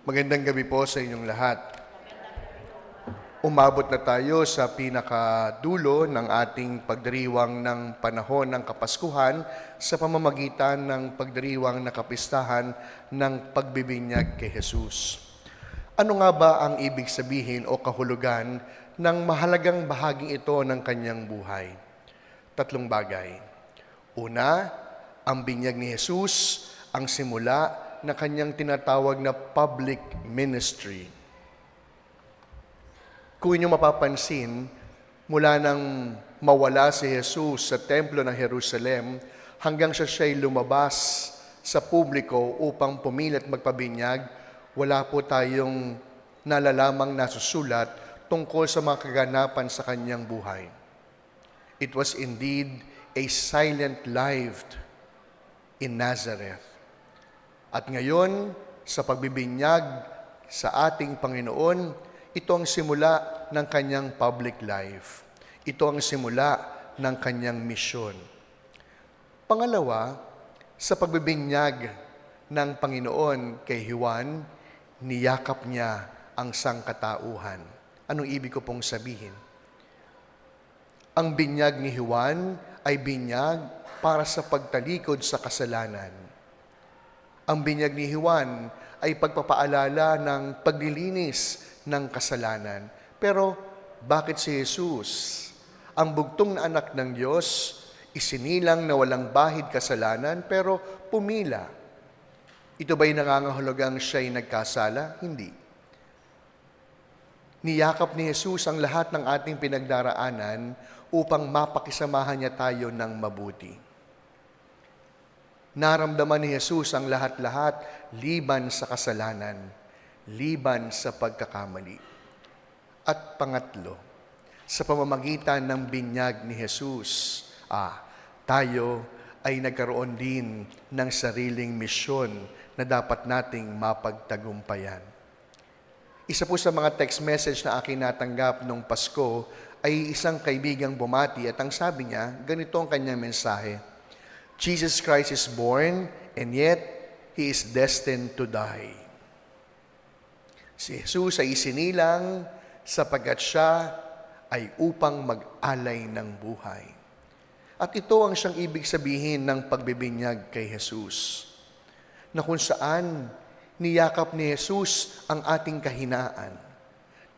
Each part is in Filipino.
Magandang gabi po sa inyong lahat. Umabot na tayo sa pinakadulo ng ating pagdiriwang ng panahon ng Kapaskuhan sa pamamagitan ng pagdiriwang na kapistahan ng pagbibinyag kay Jesus. Ano nga ba ang ibig sabihin o kahulugan ng mahalagang bahaging ito ng kanyang buhay? Tatlong bagay. Una, ang binyag ni Jesus ang simula na kanyang tinatawag na public ministry. Kung inyo mapapansin, mula nang mawala si Jesus sa templo ng Jerusalem, hanggang siya'y lumabas sa publiko upang pumili at magpabinyag, wala po tayong nalalamang nasusulat tungkol sa mga kaganapan sa kanyang buhay. It was indeed a silent life in Nazareth. At ngayon, sa pagbibinyag sa ating Panginoon, ito ang simula ng kanyang public life. Ito ang simula ng kanyang misyon. Pangalawa, sa pagbibinyag ng Panginoon kay Juan, niyakap niya ang sangkatauhan. Anong ibig ko pong sabihin? Ang binyag ni Juan ay binyag para sa pagtalikod sa kasalanan. Ang binyag ni Juan ay pagpapaalala ng paglilinis ng kasalanan. Pero bakit si Jesus, ang bugtong na anak ng Diyos, isinilang na walang bahid kasalanan, pero pumila? Ito ba'y nangangahulugang siya'y nagkasala? Hindi. Niyakap ni Jesus ang lahat ng ating pinagdaraanan upang mapakisamahan niya tayo ng mabuti. Naramdaman ni Jesus ang lahat-lahat liban sa kasalanan, liban sa pagkakamali. At pangatlo, sa pamamagitan ng binyag ni Jesus, tayo ay nagkaroon din ng sariling misyon na dapat nating mapagtagumpayan. Isa po sa mga text message na akin natanggap nung Pasko ay isang kaibigang bumati at ang sabi niya, ganito ang kanyang mensahe: Jesus Christ is born and yet He is destined to die. Si Jesus ay isinilang sapagkat siya ay upang mag-alay ng buhay. At ito ang siyang ibig sabihin ng pagbibinyag kay Jesus, na kung saan niyakap ni Jesus ang ating kahinaan,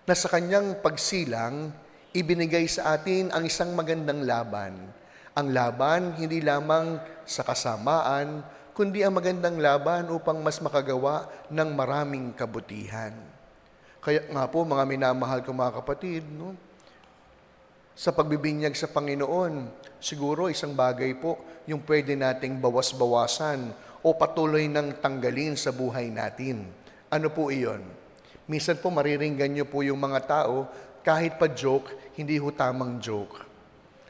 na sa kanyang pagsilang, ibinigay sa atin ang isang magandang laban. Ang laban hindi lamang sa kasamaan, kundi ang magandang laban upang mas makagawa ng maraming kabutihan. Kaya nga po, mga minamahal ko mga kapatid, sa pagbibinyag sa Panginoon, siguro isang bagay po yung pwede nating bawas-bawasan o patuloy nang tanggalin sa buhay natin. Ano po iyon? Minsan po mariringgan niyo po yung mga tao, kahit pa joke, hindi ho tamang joke.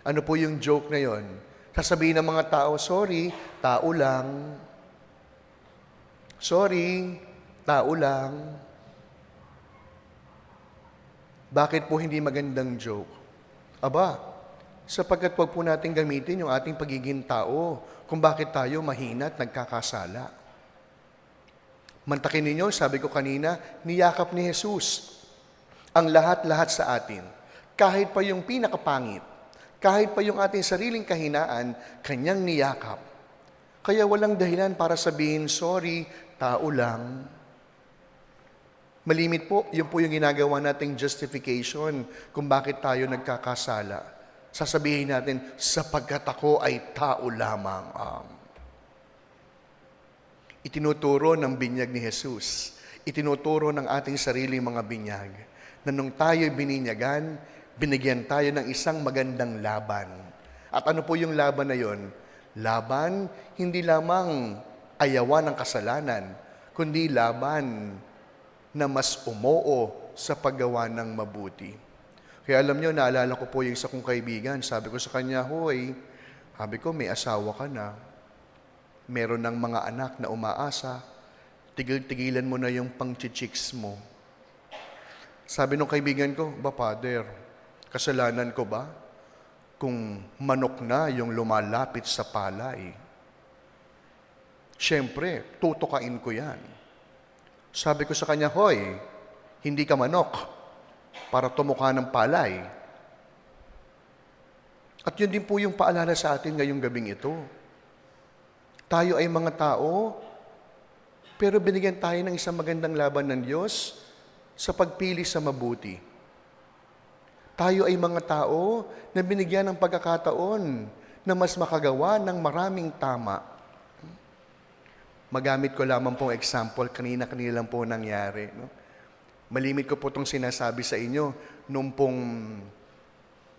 Ano po yung joke na yon? Sasabihin ng mga tao, sorry, tao lang. Sorry, tao lang. Bakit po hindi magandang joke? Aba, sapagkat wag po natin gamitin yung ating pagiging tao kung bakit tayo mahina at nagkakasala. Mantakin ninyo, sabi ko kanina, niyakap ni Jesus ang lahat-lahat sa atin. Kahit pa yung pinakapangit, kahit pa yung ating sariling kahinaan, kanyang niyakap. Kaya walang dahilan para sabihin, sorry, tao lang. Malimit po, yun po yung ginagawa nating justification kung bakit tayo nagkakasala. Sasabihin natin, sapagkat ako ay tao lamang. Itinuturo ng binyag ni Jesus, itinuturo ng ating sariling mga binyag, na nung tayo'y bininyagan, binigyan tayo ng isang magandang laban. At ano po yung laban na yon? Laban, hindi lamang ayawan ng kasalanan, kundi laban na mas umoo sa paggawa ng mabuti. Kaya alam nyo, naalala ko po yung isa kong kaibigan. Sabi ko sa kanya, hoy, sabi ko, may asawa ka na. Meron ng mga anak na umaasa. Tigil-tigilan mo na yung pang-chichiks mo. Sabi nung kaibigan ko, ba, Father, kasalanan ko ba kung manok na yung lumalapit sa palay? Siyempre, tutukain ko yan. Sabi ko sa kanya, "Hoy, hindi ka manok para tumukha ng palay." At yun din po yung paalala sa atin ngayong gabing ito. Tayo ay mga tao, pero binigyan tayo ng isang magandang laban ng Diyos sa pagpili sa mabuti. Tayo ay mga tao na binigyan ng pagkakataon na mas makagawa ng maraming tama. Magamit ko lamang pong example, kanina lang po nangyari. No? Malimit ko po itong sinasabi sa inyo nung pong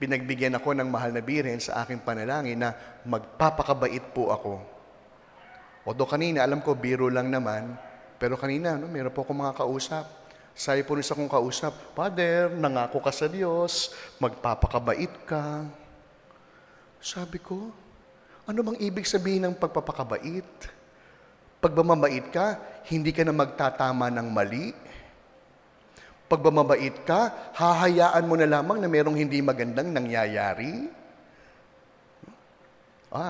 pinagbigyan ako ng mahal na biren sa aking panalangin na magpapakabait po ako. Although kanina, alam ko, biro lang naman, pero kanina, no, meron po akong mga kausap. Sabi po rin sa kong kausap, "Father, nangako ka sa Diyos, magpapakabait ka." Sabi ko, ano bang ibig sabihin ng pagpapakabait? Pag mamabait ka, hindi ka na magtatama ng mali. Pag mamabait ka, hahayaan mo na lamang na merong hindi magandang nangyayari.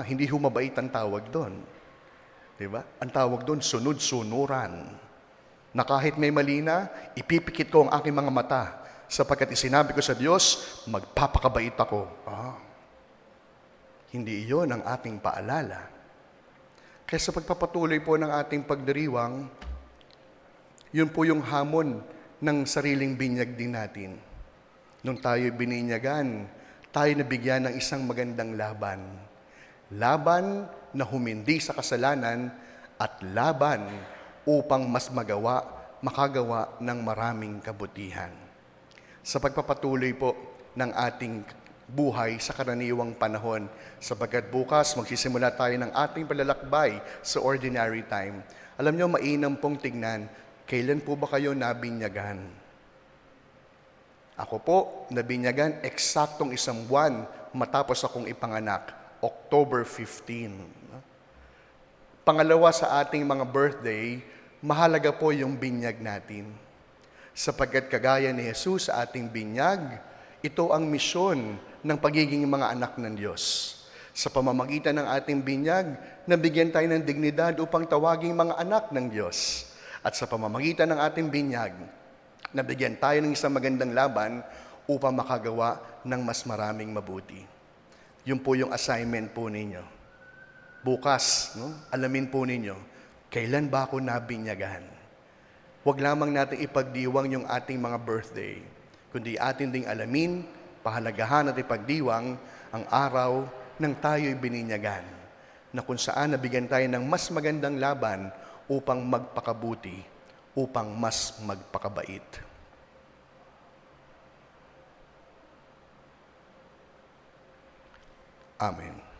Hindi humabait ang tawag doon. Diba? Ang tawag doon, sunod-sunuran. Na kahit may mali na, ipipikit ko ang aking mga mata sapagkat isinabi ko sa Diyos, magpapakabait ako. Hindi iyon ang ating paalala. Kaya sa pagpapatuloy po ng ating pagdiriwang, yun po yung hamon ng sariling binyag din natin. Nung tayo bininyagan, tayo nabigyan ng isang magandang laban. Laban na humindi sa kasalanan at laban upang mas makagawa ng maraming kabutihan. Sa pagpapatuloy po ng ating buhay sa karaniwang panahon, sapagkat bukas magsisimula tayo ng ating palalakbay sa ordinary time. Alam nyo, mainam pong tignan, kailan po ba kayo nabinyagan? Ako po, nabinyagan eksaktong 1 buwan matapos akong ipanganak, October 15. Pangalawa sa ating mga birthday, mahalaga po yung binyag natin. Sapagkat kagaya ni Jesus sa ating binyag, ito ang misyon ng pagiging mga anak ng Diyos. Sa pamamagitan ng ating binyag, nabigyan tayo ng dignidad upang tawaging mga anak ng Diyos. At sa pamamagitan ng ating binyag, nabigyan tayo ng isang magandang laban upang makagawa ng mas maraming mabuti. Yun po yung assignment po ninyo. Bukas, alamin po ninyo, kailan ba ako nabinyagan? Huwag lamang natin ipagdiwang yung ating mga birthday, kundi atin ding alamin, pahalagahan at ipagdiwang ang araw nang tayo'y bininyagan, na kung saan nabigyan tayo ng mas magandang laban upang magpakabuti, upang mas magpakabait. Amen.